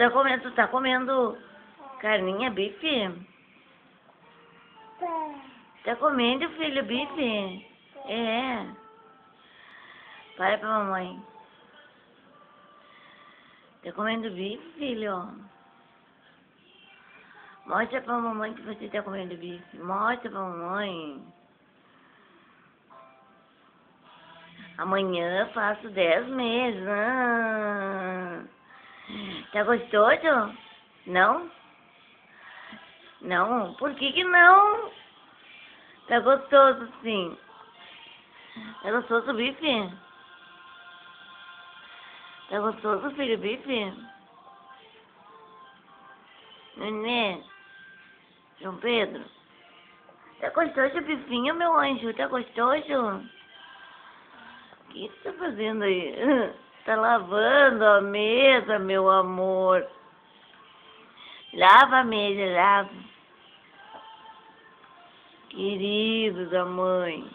Tu tá comendo carninha, bife? Tá comendo, filho, bife? É. Fala pra mamãe. Tá comendo bife, filho? Mostra pra mamãe que você tá comendo bife. Mostra pra mamãe. Amanhã faço 10 meses. Tá gostoso? Não? Não? Por que não? Tá gostoso, sim. Tá gostoso o bife? Tá gostoso, filho, o bife? Nenê? João Pedro? Tá gostoso o bifinho, meu anjo? Tá gostoso? O que você tá fazendo aí? Tá lavando a mesa, meu amor. Lava a mesa, lava. Querido da mãe.